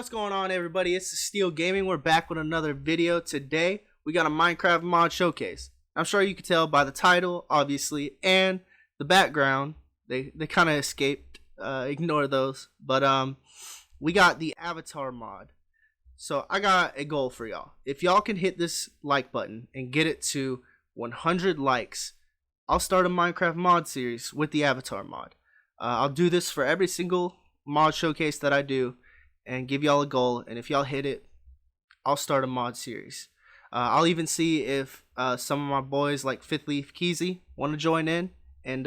What's going on, everybody? It's TheSteeleGaming. We're back with another video. Today we got a Minecraft mod showcase. I'm sure you can tell by the title, obviously, and the background. They kind of escaped. Ignore those. But we got the avatar mod. So I got a goal for y'all. If y'all can hit this like button and get it to 100 likes, I'll start a Minecraft mod series with the avatar mod. I'll do this for every single mod showcase that I do and give y'all a goal, and if y'all hit it, I'll start a mod series. I'll even see if some of my boys like Fifth Leaf Keezy want to join in and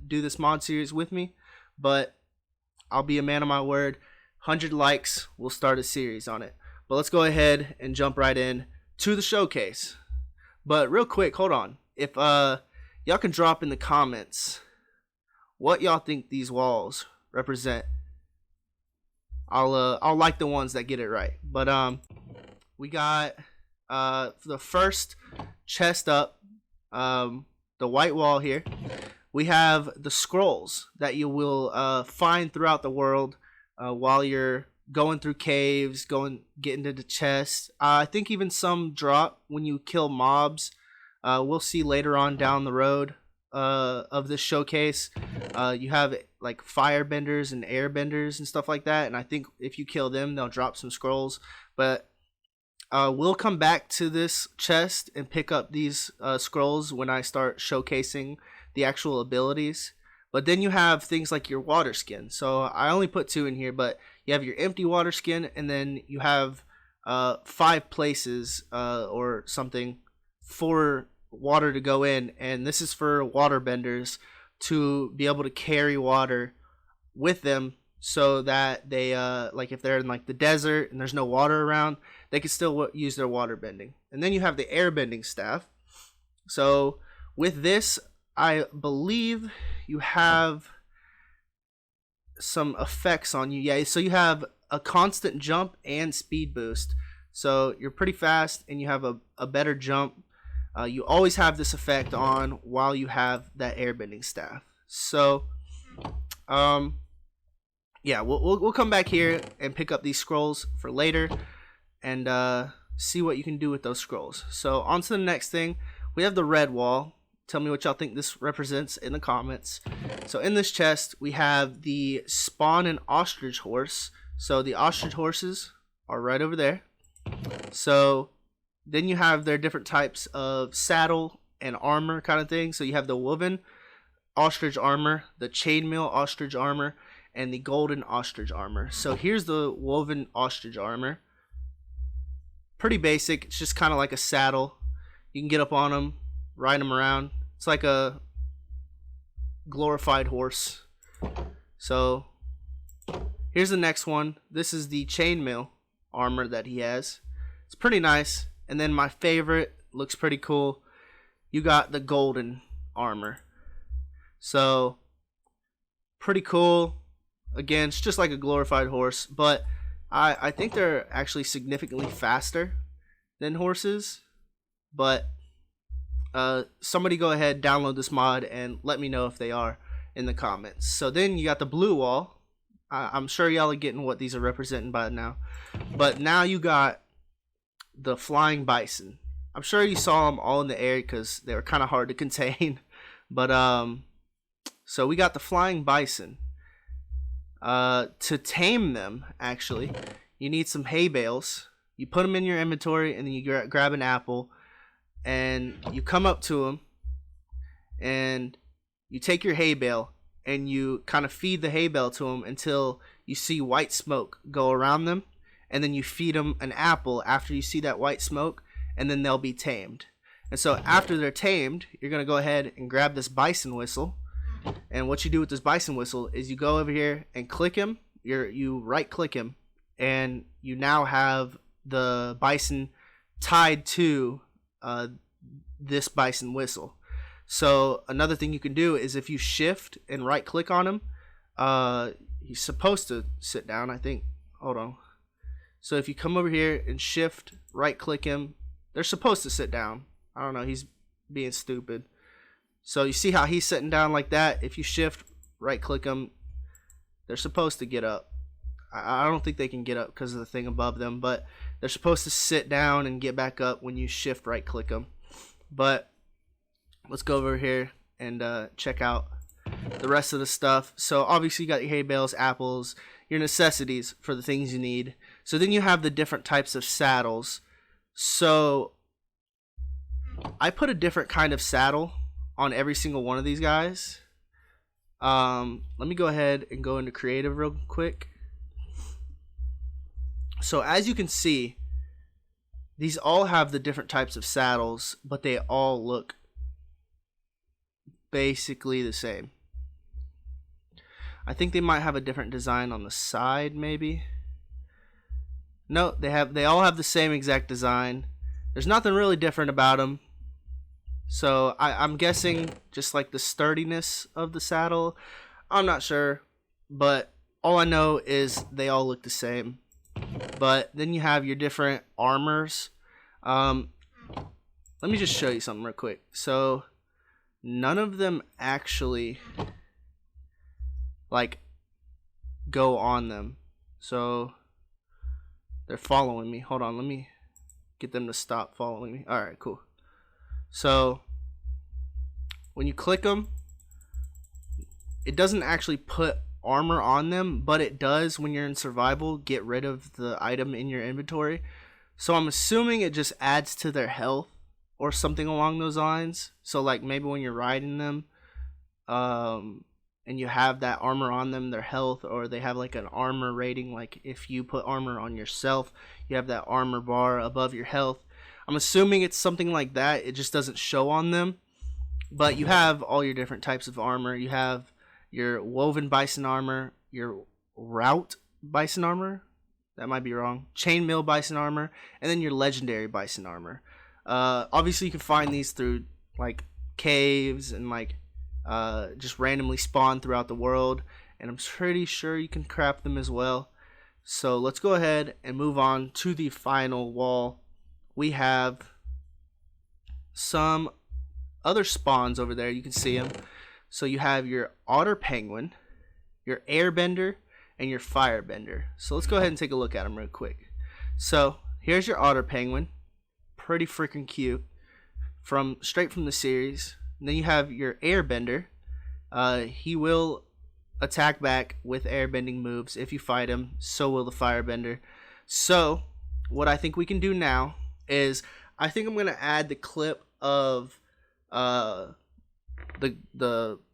do this mod series with me, but I'll be a man of my word. 100 likes, we'll start a series on it. But let's go ahead and jump right in to the showcase. But real quick, hold on. If y'all can drop in the comments what y'all think these walls represent, I'll like the ones that get it right. But we got the first chest up, the white wall here. We have the scrolls that you will find throughout the world while you're going through caves, getting to the chests. I think even some drop when you kill mobs. We'll see later on down the road of this showcase. You have like firebenders and airbenders and stuff like that, and I think if you kill them, they'll drop some scrolls. But we'll come back to this chest and pick up these scrolls when I start showcasing the actual abilities. But then you have things like your water skin. So I only put 2 in here, but you have your empty water skin, and then you have 5 places or something for water to go in, and this is for water benders to be able to carry water with them, so that they like if they're in like the desert and there's no water around, they can still use their water bending. And then you have the air bending staff. So with this, I believe you have some effects on you. Yeah, so you have a constant jump and speed boost, so you're pretty fast and you have a better jump. You always have this effect on while you have that airbending staff. So, yeah, we'll come back here and pick up these scrolls for later and see what you can do with those scrolls. So, on to the next thing. We have the red wall. Tell me what y'all think this represents in the comments. So, in this chest, we have the spawn and ostrich horse. So, the ostrich horses are right over there. So, then you have their different types of saddle and armor kind of thing. So you have the woven ostrich armor, the chainmail ostrich armor, and the golden ostrich armor. So here's the woven ostrich armor. Pretty basic. It's just kind of like a saddle. You can get up on them, ride them around. It's like a glorified horse. So here's the next one. This is the chainmail armor that he has. It's pretty nice. And then my favorite, looks pretty cool, you got the golden armor. So, pretty cool. Again, it's just like a glorified horse, but I think they're actually significantly faster than horses. But somebody go ahead, download this mod, and let me know if they are in the comments. So then you got the blue wall. I'm sure y'all are getting what these are representing by now. But now you got the flying bison. I'm sure you saw them all in the air because they were kind of hard to contain. But so we got the flying bison. To tame them, actually, you need some hay bales. You put them in your inventory, and then you grab an apple, and you come up to them, and you take your hay bale, and you kind of feed the hay bale to them until you see white smoke go around them. And then you feed them an apple after you see that white smoke, and then they'll be tamed. And so after they're tamed, you're going to go ahead and grab this bison whistle. And what you do with this bison whistle is you go over here and click him. You right click him, and you now have the bison tied to this bison whistle. So another thing you can do is if you shift and right click on him, he's supposed to sit down, I think. Hold on. So if you come over here and shift, right click him, they're supposed to sit down. I don't know, he's being stupid. So you see how he's sitting down like that? If you shift, right click him, they're supposed to get up. I don't think they can get up because of the thing above them, but they're supposed to sit down and get back up when you shift right click them. But let's go over here and check out the rest of the stuff. So obviously you got your hay bales, apples, your necessities for the things you need. So then you have the different types of saddles. So I put a different kind of saddle on every single one of these guys. Let me go ahead and go into creative real quick. So as you can see, these all have the different types of saddles, but they all look basically the same. I think they might have a different design on the side, maybe. No, they all have the same exact design. There's nothing really different about them. So I'm guessing just like the sturdiness of the saddle. I'm not sure, but all I know is they all look the same. But then you have your different armors. Let me just show you something real quick. So none of them actually like go on them. So they're following me. Hold on, let me get them to stop following me. Alright, cool. So when you click them, it doesn't actually put armor on them, but it does when you're in survival get rid of the item in your inventory. So I'm assuming it just adds to their health or something along those lines. So like maybe when you're riding them and you have that armor on them, their health, or they have like an armor rating, like if you put armor on yourself, you have that armor bar above your health. I'm assuming it's something like that. It just doesn't show on them. But you have all your different types of armor. You have your woven bison armor, your route bison armor, that might be wrong, chainmail bison armor, and then your legendary bison armor. Obviously you can find these through like caves and like just randomly spawn throughout the world, and I'm pretty sure you can craft them as well. So let's go ahead and move on to the final wall. We have some other spawns over there. You can see them. So you have your otter penguin, your airbender, and your firebender. So let's go ahead and take a look at them real quick. So here's your otter penguin, pretty freaking cute, straight from the series. And then you have your airbender. He will attack back with airbending moves if you fight him. So will the firebender. So what I think we can do now is I think I'm gonna add the clip of the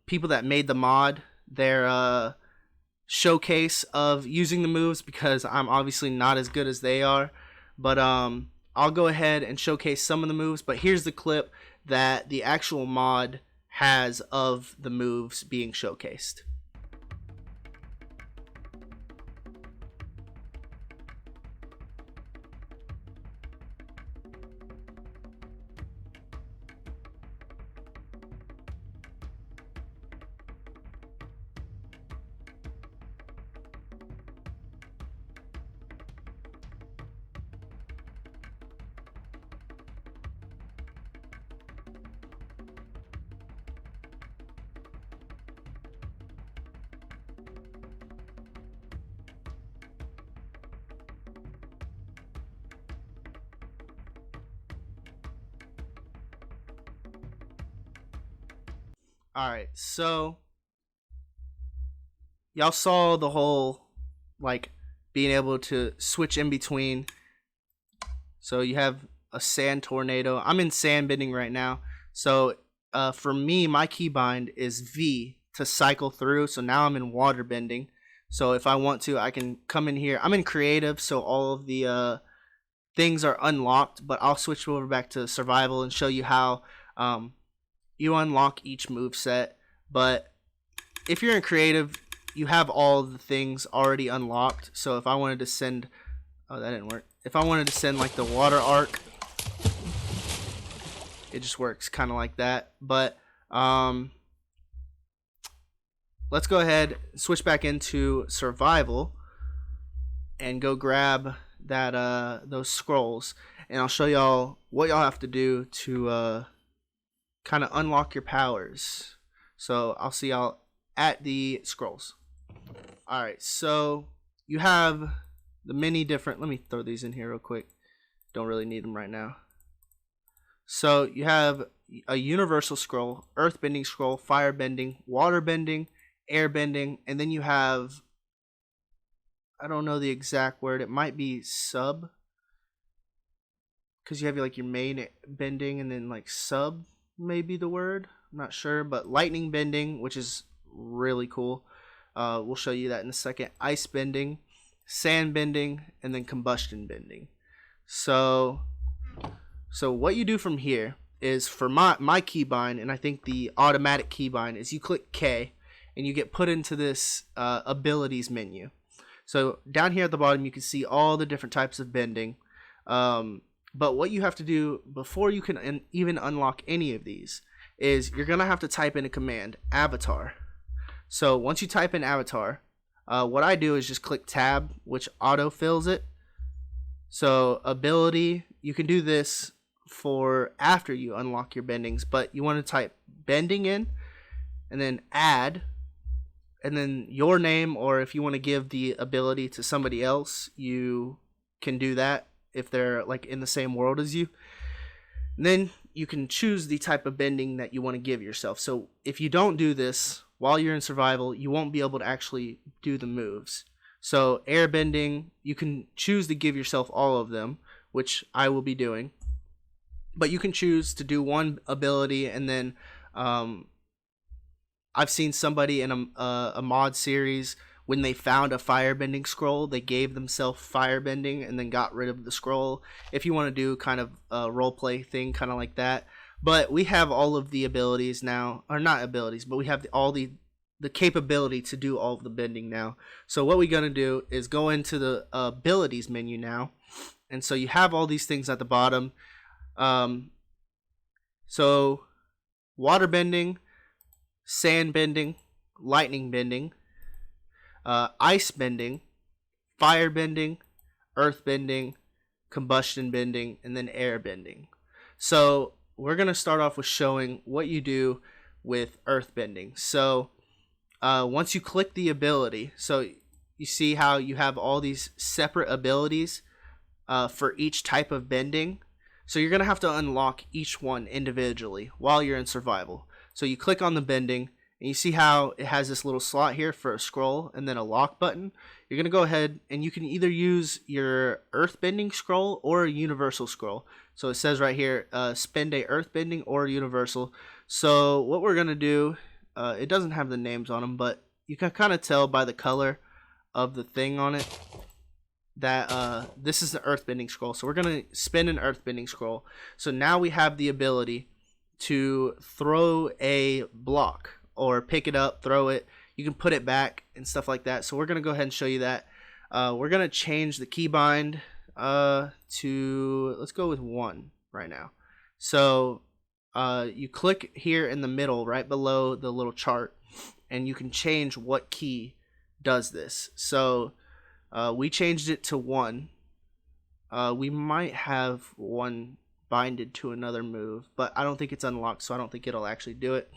people that made the mod, their showcase of using the moves, because I'm obviously not as good as they are. But I'll go ahead and showcase some of the moves, but here's the clip that the actual mod has of the moves being showcased. Alright, so y'all saw the whole like being able to switch in between. So you have a sand tornado. I'm in sand bending right now. So for me, my keybind is V to cycle through. So now I'm in water bending. So if I want to, I can come in here. I'm in creative, so all of the things are unlocked, but I'll switch over back to survival and show you how you unlock each move set. But if you're in creative, you have all the things already unlocked. So if I wanted to send, oh, that didn't work. If I wanted to send like the water arc, it just works kind of like that. But let's go ahead, switch back into survival and go grab that those scrolls, and I'll show y'all what y'all have to do to kind of unlock your powers. So I'll see y'all at the scrolls. Alright, so you have the many different, let me throw these in here real quick. Don't really need them right now. So you have a universal scroll, earth bending scroll, fire bending, water bending, air bending, and then you have, I don't know the exact word, it might be sub, because you have like your main bending and then like sub may be the word, I'm not sure, but lightning bending, which is really cool. We'll show you that in a second. Ice bending, sand bending, and then combustion bending. So what you do from here is, for my keybind, and I think the automatic keybind, is you click K and you get put into this abilities menu. So down here at the bottom you can see all the different types of bending, but what you have to do before you can even unlock any of these is you're gonna have to type in a command, avatar. So once you type in avatar, what I do is just click tab, which auto fills it. So ability, you can do this for after you unlock your bendings, but you want to type bending in and then add and then your name, or if you want to give the ability to somebody else, you can do that if they're like in the same world as you. And then you can choose the type of bending that you want to give yourself. So if you don't do this while you're in survival, you won't be able to actually do the moves. So air bending, you can choose to give yourself all of them, which I will be doing. But you can choose to do one ability, and then I've seen somebody in a mod series, when they found a firebending scroll, they gave themselves firebending and then got rid of the scroll. If you want to do kind of a roleplay thing, kind of like that. But we have all of the abilities now, or not abilities, but we have all the capability to do all of the bending now. So what we're going to do is go into the abilities menu now. And so you have all these things at the bottom. So water bending, sand bending, lightning bending, ice bending, fire bending, earth bending, combustion bending, and then air bending. So we're going to start off with showing what you do with earth bending. So once you click the ability, so you see how you have all these separate abilities for each type of bending. So you're going to have to unlock each one individually while you're in survival. So you click on the bending, and you see how it has this little slot here for a scroll and then a lock button. You're going to go ahead and you can either use your earth bending scroll or a universal scroll. So it says right here, spend a earth bending or universal. So what we're going to do, it doesn't have the names on them, but you can kind of tell by the color of the thing on it that this is the earth bending scroll. So we're going to spin an earth bending scroll. So now we have the ability to throw a block, or pick it up, throw it. You can put it back and stuff like that. So we're going to go ahead and show you that. We're going to change the keybind to, let's go with 1 right now. So you click here in the middle right below the little chart, and you can change what key does this. So we changed it to 1. We might have 1 binded to another move, but I don't think it's unlocked, so I don't think it'll actually do it.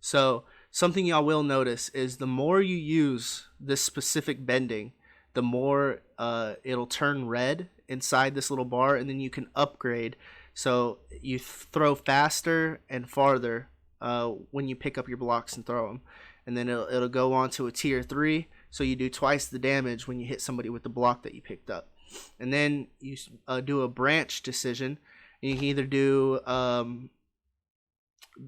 So something y'all will notice is the more you use this specific bending, the more it'll turn red inside this little bar, and then you can upgrade. So you throw faster and farther when you pick up your blocks and throw them, and then it'll go on to a tier 3. So you do twice the damage when you hit somebody with the block that you picked up. And then you do a branch decision. And you can either do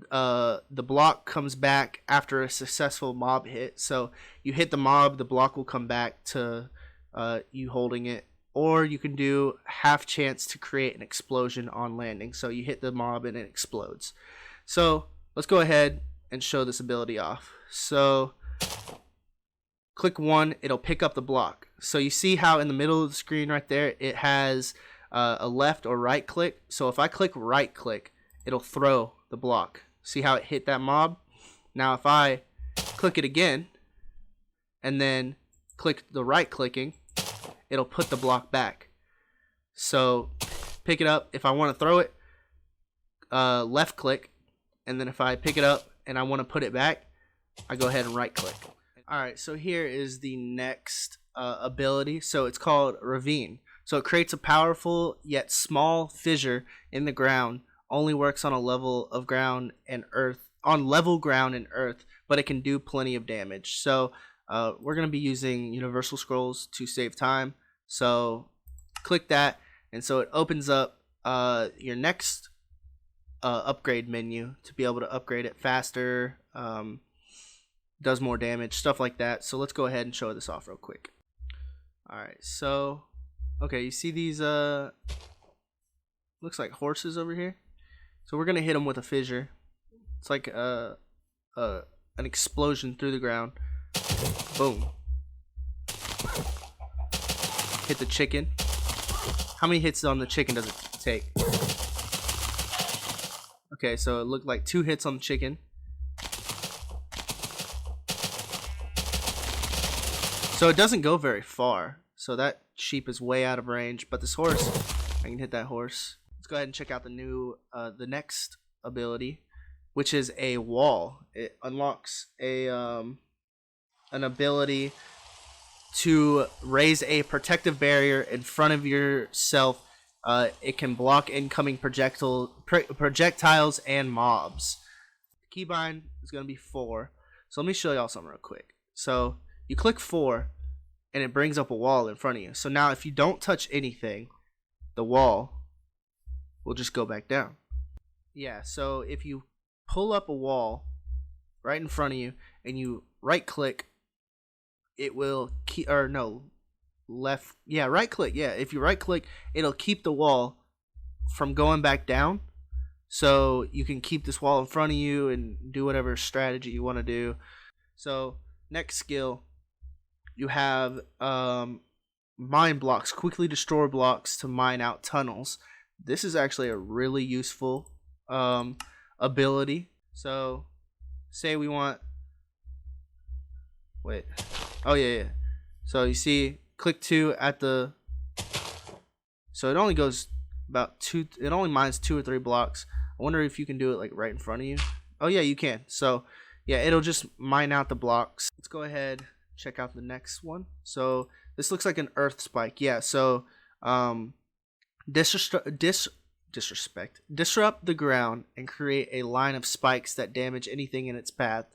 the block comes back after a successful mob hit. So you hit the mob, the block will come back to you holding it. Or you can do half chance to create an explosion on landing. So you hit the mob and it explodes. So let's go ahead and show this ability off. So click 1, it'll pick up the block. So you see how in the middle of the screen right there, it has a left or right click. So if I click right click, it'll throw the block. See how it hit that mob? Now if I click it again and then click the right clicking, it'll put the block back. So pick it up. If I want to throw it, left click, and then if I pick it up and I want to put it back, I go ahead and right click. Alright, so here is the next ability. So it's called Ravine. So it creates a powerful yet small fissure in the ground. Only works on a level of ground and earth, on level ground and earth, but it can do plenty of damage. So we're gonna be using Universal Scrolls to save time. So click that, and so it opens up your next upgrade menu to be able to upgrade it faster, does more damage, stuff like that. So let's go ahead and show this off real quick. Alright, so okay, you see these looks like horses over here. So we're gonna hit them with a fissure. It's like an explosion through the ground. Boom. Hit the chicken. How many hits on the chicken does it take? Okay, so it looked like 2 hits on the chicken. So it doesn't go very far. So that sheep is way out of range. But this horse, I can hit that horse. Let's go ahead and check out the new, the next ability, which is a wall. It unlocks a an ability to raise a protective barrier in front of yourself. It can block incoming projectiles and mobs. The keybind is going to be 4. So let me show y'all something real quick. So you click 4 and it brings up a wall in front of you. So now if you don't touch anything, the wall will just go back down. Yeah, so if you pull up a wall right in front of you and you right click, it will keep, or no, left, yeah, right click, yeah, if you right click, it'll keep the wall from going back down. So you can keep this wall in front of you and do whatever strategy you want to do. So next skill, you have mine blocks. Quickly destroy blocks to mine out tunnels. This is actually a really useful ability. So say we want, wait, oh yeah. So you see, click 2 at the, so it only goes about 2, it only mines 2 or 3 blocks. I wonder if you can do it like right in front of you. Oh yeah, you can. So yeah, it'll just mine out the blocks. Let's go ahead, check out the next one. So this looks like an earth spike. Yeah, so disrupt the ground and create a line of spikes that damage anything in its path.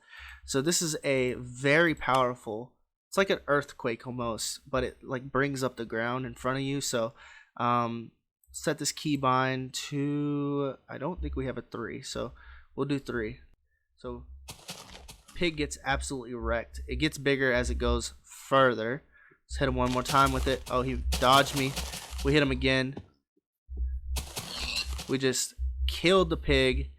So this is a very powerful, it's like an earthquake almost, but it like brings up the ground in front of you. So set this keybind to, I don't think we have a 3, so we'll do 3. So pig gets absolutely wrecked. It gets bigger as it goes further. Let's hit him one more time with it. Oh, he dodged me. We hit him again. We just killed the pig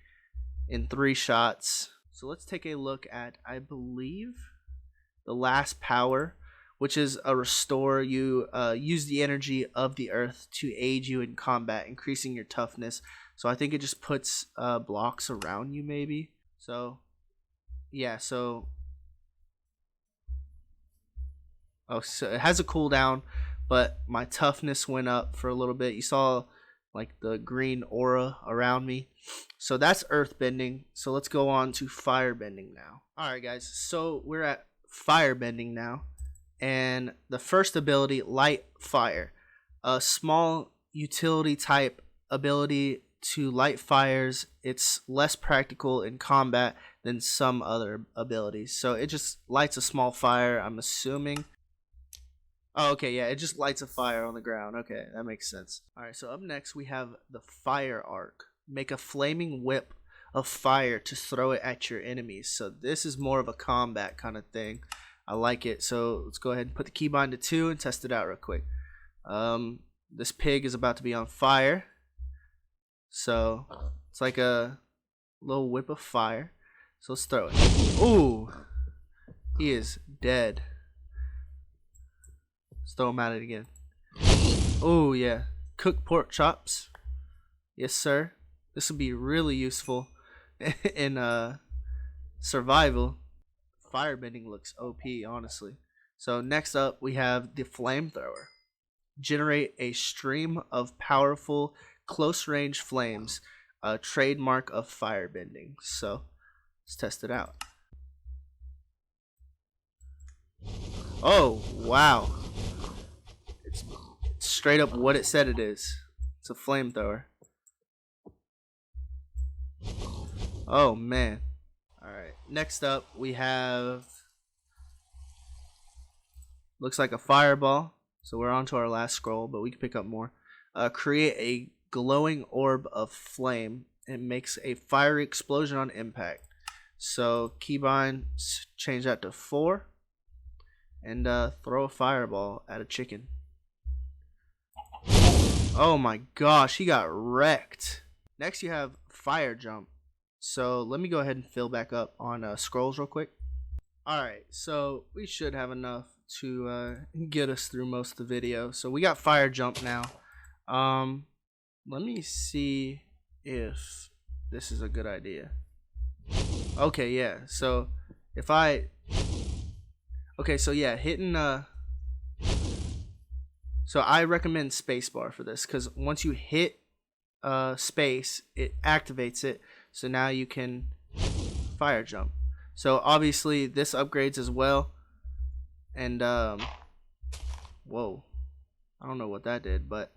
in 3 shots. So let's take a look at, I believe, the last power, which is a restore. You use the energy of the earth to aid you in combat, increasing your toughness. So I think it just puts blocks around you maybe. So yeah, so so it has a cooldown, but my toughness went up for a little bit. You saw like the green aura around me. So that's earth bending. So let's go on to fire bending now. Alright guys, so we're at fire bending now. And the first ability, light fire. A small utility type ability to light fires. It's less practical in combat than some other abilities. So it just lights a small fire, I'm assuming. Oh, okay, yeah, it just lights a fire on the ground. Okay, that makes sense. Alright, so up next we have the fire arc. Make a flaming whip of fire to throw it at your enemies. So this is more of a combat kind of thing. I like it. So let's go ahead and put the keybind to 2 and test it out real quick. This pig is about to be on fire. So it's like a little whip of fire. So let's throw it. Ooh, he is dead. Let's throw him at it again. Oh yeah, cooked pork chops. Yes sir. This will be really useful in survival. Firebending looks OP, honestly. So next up we have the flamethrower. Generate a stream of powerful close range flames, a trademark of firebending. So let's test it out. Oh wow, straight up what it said it is. It's a flamethrower. Oh man. Alright, next up we have, looks like a fireball. So we're on to our last scroll, but we can pick up more. Create a glowing orb of flame. It makes a fiery explosion on impact. So keybind, change that to 4. And throw a fireball at a chicken. Oh my gosh, he got wrecked. Next you have fire jump. So let me go ahead and fill back up on scrolls real quick. Alright, so we should have enough to get us through most of the video. So we got fire jump now. Let me see if this is a good idea. Okay, yeah. So if I, okay, so yeah, hitting so I recommend spacebar for this, because once you hit space, it activates it. So now you can fire jump. So obviously this upgrades as well. And whoa, I don't know what that did, but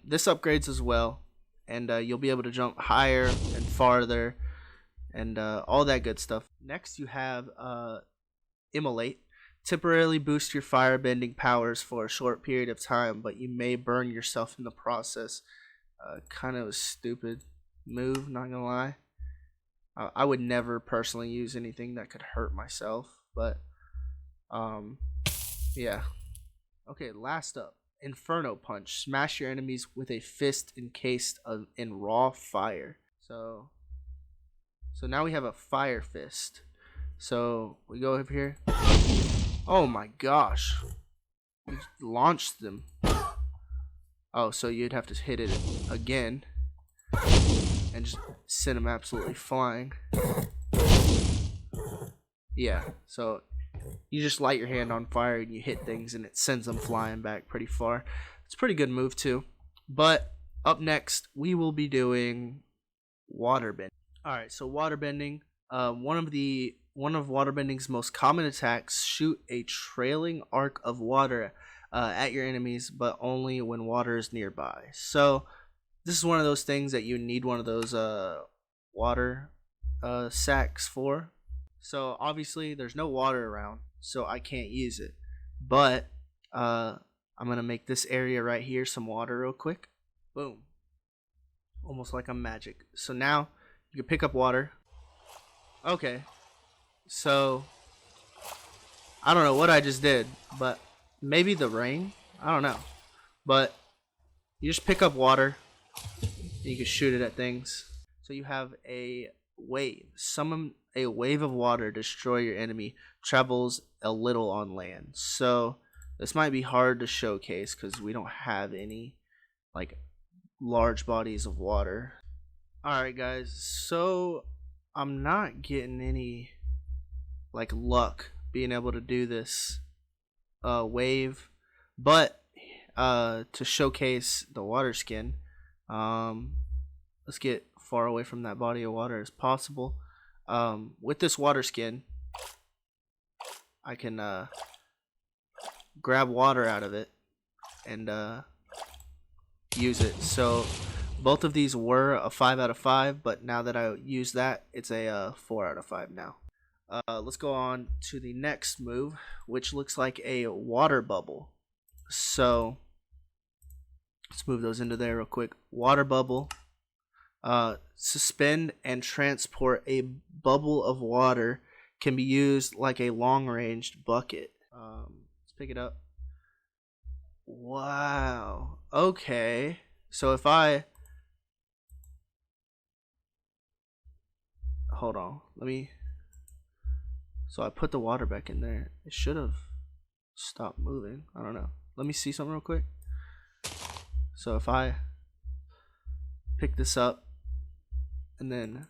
this upgrades as well. And you'll be able to jump higher and farther and all that good stuff. Next you have immolate. Temporarily boost your firebending powers for a short period of time, but you may burn yourself in the process. Kind of a stupid move, not gonna lie. I would never personally use anything that could hurt myself, but yeah. Okay, last up, Inferno Punch. Smash your enemies with a fist encased in raw fire. So now we have a fire fist. So we go over here. Oh my gosh. We launched them. Oh, so you'd have to hit it again and just send them absolutely flying. Yeah, so you just light your hand on fire and you hit things and it sends them flying back pretty far. It's a pretty good move too. But up next, we will be doing waterbending. Alright, so waterbending. One of waterbending's most common attacks, shoot a trailing arc of water at your enemies, but only when water is nearby. So this is one of those things that you need one of those water sacks for. So obviously there's no water around, so I can't use it. But I'm gonna make this area right here some water real quick. Boom. Almost like I'm magic. So now you can pick up water. Okay. So I don't know what I just did, but maybe the rain? I don't know. But you just pick up water and you can shoot it at things. So you have a wave. Summon a wave of water, destroy your enemy, travels a little on land. So this might be hard to showcase because we don't have any like large bodies of water. Alright guys, so I'm not getting any like luck being able to do this wave, but to showcase the water skin, let's get far away from that body of water as possible. With this water skin, I can grab water out of it and use it. So both of these were a 5 out of 5, but now that I use that, it's a 4 out of 5 now. Let's go on to the next move, which looks like a water bubble. So let's move those into there real quick. Water bubble. Suspend and transport a bubble of water, can be used like a long-ranged bucket. Let's pick it up. Wow. Okay. So if I hold on, so I put the water back in there. It should have stopped moving. I don't know. Let me see something real quick. So if I pick this up and then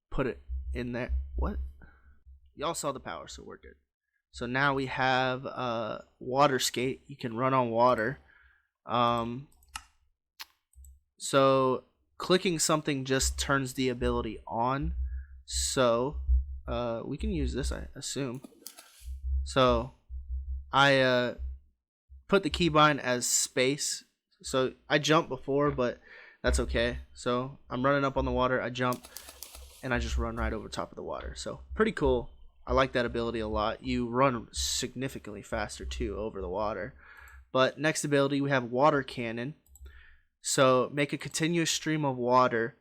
put it in there. What? Y'all saw the power, so we're good. So now we have water skate. You can run on water. So clicking something just turns the ability on. So we can use this, I assume. So I put the keybind as space So I jumped before, but that's okay. So I'm running up on the water, I jump, and I just run right over top of the water. So pretty cool. I like that ability a lot. You run significantly faster too over the water. But next ability, we have Water Cannon. So make a continuous stream of water.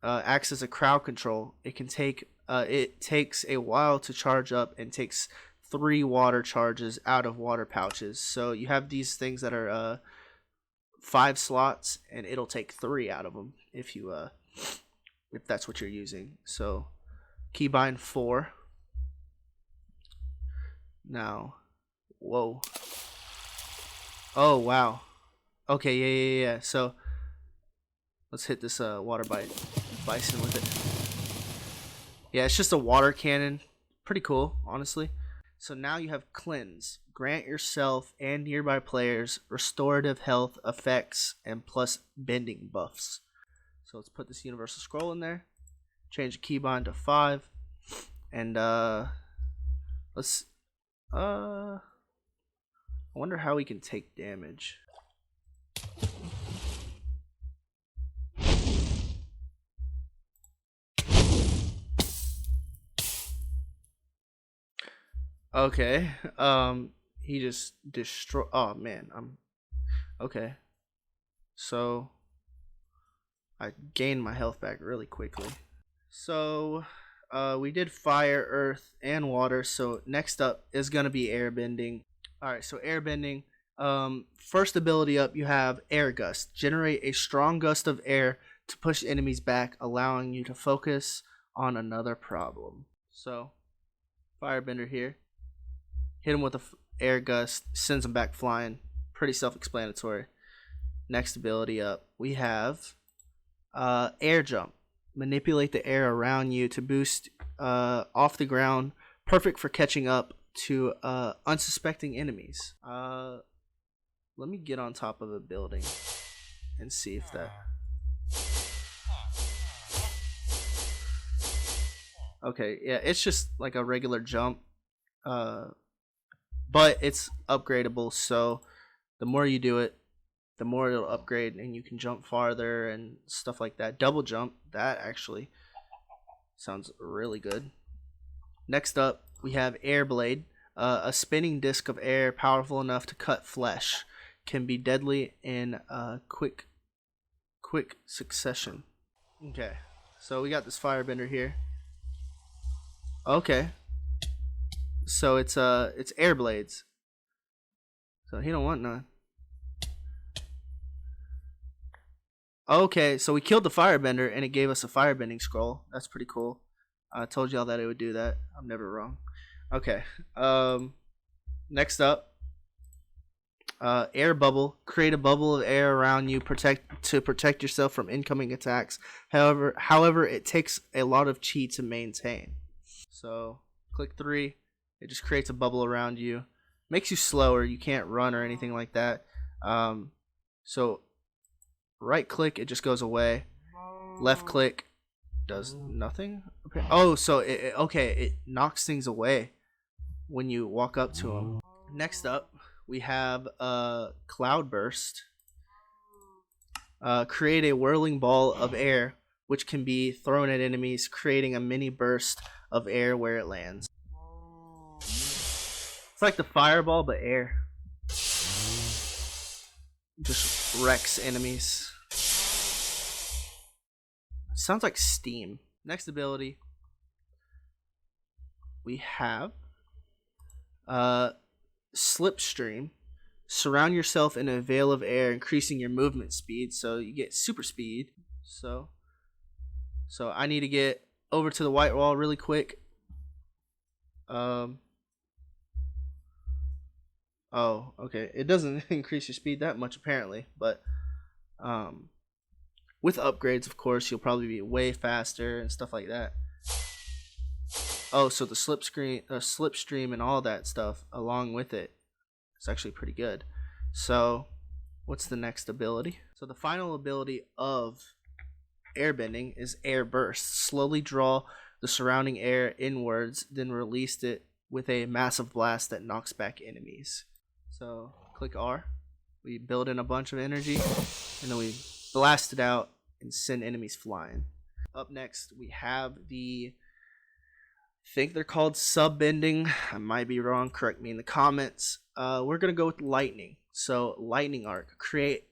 Acts as a crowd control. It takes a while to charge up and takes 3 water charges out of water pouches. So you have these things that are 5 slots, and it'll take 3 out of them if that's what you're using. So keybind 4. Now, whoa. Oh wow. Okay, yeah. So let's hit this water bison with it. Yeah, it's just a water cannon. Pretty cool, honestly. So now you have Cleanse. Grant yourself and nearby players restorative health effects and plus bending buffs. So let's put this universal scroll in there. Change the keybind to 5. And let's I wonder how we can take damage. Okay. He just destroy. Oh man, okay. So I gained my health back really quickly. So we did fire, earth, and water. So next up is gonna be airbending. All right. So airbending. First ability up, you have air gust. Generate a strong gust of air to push enemies back, allowing you to focus on another problem. So firebender here. Hit him with a air gust, sends him back flying. Pretty self-explanatory. Next ability up, we have air jump. Manipulate the air around you to boost off the ground. Perfect for catching up to unsuspecting enemies. Let me get on top of a building and see if that... Okay, yeah, it's just like a regular jump. But it's upgradable, so the more you do it, the more it'll upgrade, and you can jump farther and stuff like that. Double jump, that actually sounds really good. Next up, we have Air Blade. A spinning disc of air powerful enough to cut flesh. Can be deadly in quick succession. Okay, so we got this firebender here. Okay. So it's air blades. So he don't want none. Okay, so we killed the firebender and it gave us a firebending scroll. That's pretty cool. I told y'all that it would do that. I'm never wrong. Okay. Next up, air bubble. Create a bubble of air around you to protect yourself from incoming attacks. However, it takes a lot of chi to maintain. So click 3. It just creates a bubble around you. Makes you slower. You can't run or anything like that. So right click, it just goes away. Left click does nothing. Okay. Oh, so it knocks things away when you walk up to them. Next up, we have Cloud Burst. Create a whirling ball of air which can be thrown at enemies, creating a mini burst of air where it lands. It's like the fireball, but air. Just wrecks enemies. Sounds like steam. Next ability, we have Slipstream. Surround yourself in a veil of air, increasing your movement speed, so you get super speed. So I need to get over to the white wall really quick. Oh, okay. It doesn't increase your speed that much apparently, but with upgrades, of course, you'll probably be way faster and stuff like that. Oh, so the slipstream and all that stuff along with it, it's actually pretty good. So what's the next ability? So the final ability of airbending is Air Burst. Slowly draw the surrounding air inwards, then release it with a massive blast that knocks back enemies. So click R. We build in a bunch of energy, and then we blast it out and send enemies flying. Up next, we have I think they're called sub bending. I might be wrong. Correct me in the comments. We're gonna go with lightning. So lightning arc. Create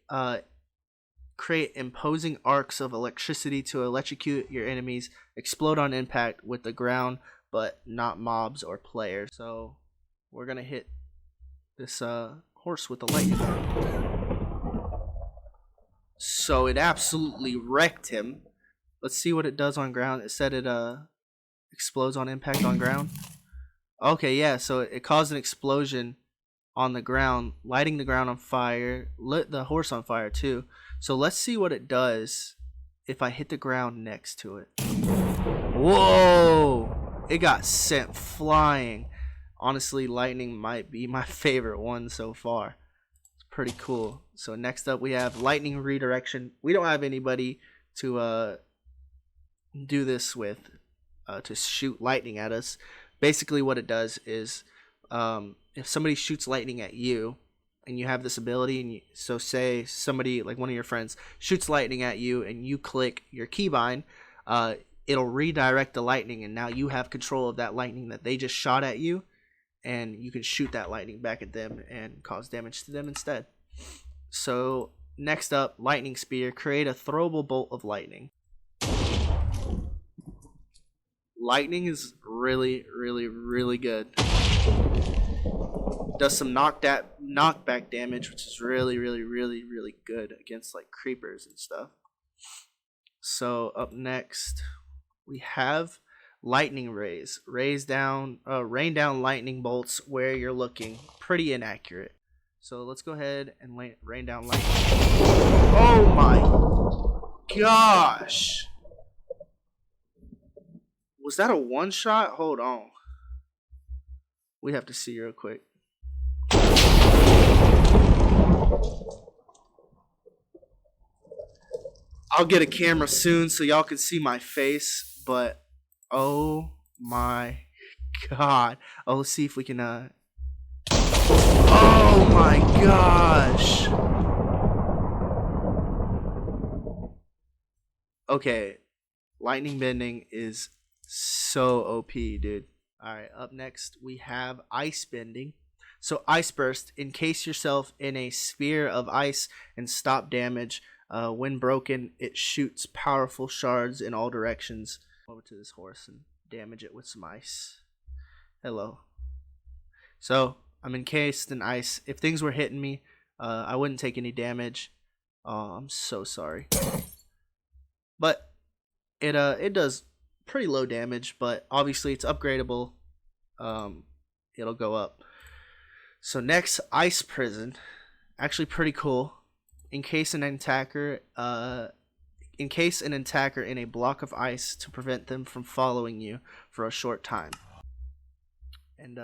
imposing arcs of electricity to electrocute your enemies. Explode on impact with the ground, but not mobs or players. So we're gonna hit this horse with the lightning arc. So it absolutely wrecked him. Let's see what it does on ground. It said it explodes on impact on ground. Okay, yeah, so it caused an explosion on the ground, lighting the ground on fire, lit the horse on fire too. So let's see what it does if I hit the ground next to it. Whoa! It got sent flying. Honestly, lightning might be my favorite one so far. It's pretty cool. So next up we have lightning redirection. We don't have anybody to do this with, to shoot lightning at us. Basically what it does is if somebody shoots lightning at you and you have this ability, and so say somebody like one of your friends shoots lightning at you and you click your keybind, it'll redirect the lightning, and now you have control of that lightning that they just shot at you, and you can shoot that lightning back at them and cause damage to them instead. So next up, lightning spear. Create a throwable bolt of lightning. Lightning is really good. Does some knockback damage, which is really good against like creepers and stuff. So up next we have lightning rays. Rain down lightning bolts where you're looking. Pretty inaccurate. So let's go ahead and rain down lightning. Oh my gosh! Was that a one shot? Hold on. We have to see real quick. I'll get a camera soon so y'all can see my face, but oh my god. Oh, let's see if we can oh my gosh. Okay. Lightning bending is so OP, dude. Alright, up next we have ice bending. So ice burst. Encase yourself in a sphere of ice and stop damage. When broken, it shoots powerful shards in all directions. Over to this horse and damage it with some ice. Hello. So I'm encased in ice. If things were hitting me, I wouldn't take any damage. Oh, I'm so sorry. But it does pretty low damage, but obviously it's upgradable. It'll go up. So next, ice prison. Actually pretty cool. Encase an attacker in a block of ice to prevent them from following you for a short time. And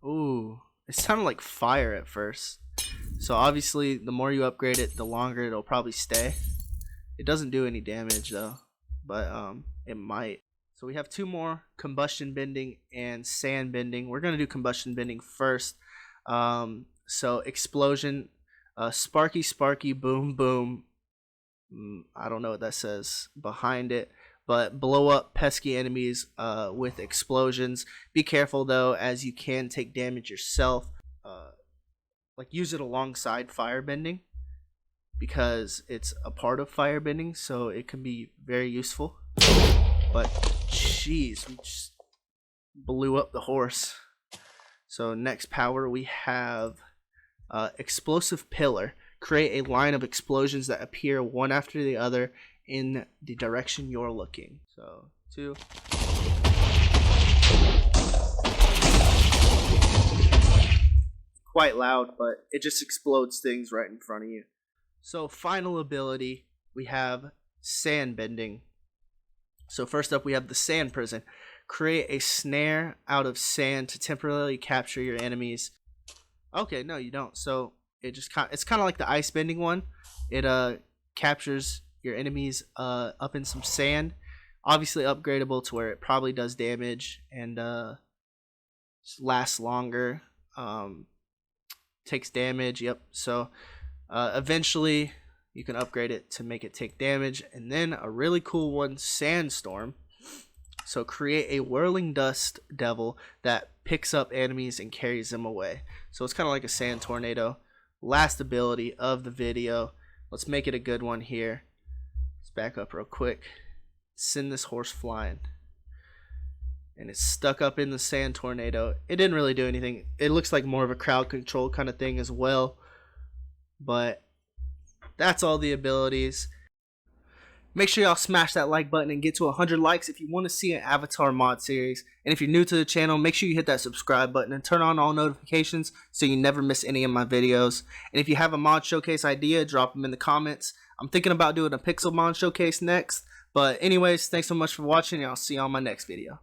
ooh, it sounded like fire at first. So obviously the more you upgrade it, the longer it'll probably stay. It doesn't do any damage though, but it might. So we have two more: combustion bending and sand bending. We're gonna do combustion bending first. So explosion, sparky boom boom. I don't know what that says behind it, but blow up pesky enemies with explosions. Be careful though, as you can take damage yourself. Like use it alongside fire bending, because it's a part of fire bending, so it can be very useful. But jeez, we just blew up the horse. So next power we have explosive pillar. Create a line of explosions that appear one after the other in the direction you're looking. So 2. Quite loud, but it just explodes things right in front of you. So final ability, we have sand bending. So first up we have the sand prison. Create a snare out of sand to temporarily capture your enemies. Okay, no you don't. So it's kind of like the ice bending one. It captures your enemies up in some sand. Obviously upgradable to where it probably does damage and lasts longer. takes damage. Yep. So eventually you can upgrade it to make it take damage. And then a really cool one, Sandstorm. So create a whirling dust devil that picks up enemies and carries them away. So it's kind of like a sand tornado. Last ability of the video. Let's make it a good one here. Let's back up real quick. Send this horse flying. And it's stuck up in the sand tornado. It didn't really do anything. It looks like more of a crowd control kind of thing as well. But that's all the abilities. Make sure y'all smash that like button and get to 100 likes if you want to see an Avatar mod series. And if you're new to the channel, make sure you hit that subscribe button and turn on all notifications so you never miss any of my videos. And if you have a mod showcase idea, drop them in the comments. I'm thinking about doing a pixel mod showcase next. But anyways, thanks so much for watching, and I'll see you on my next video.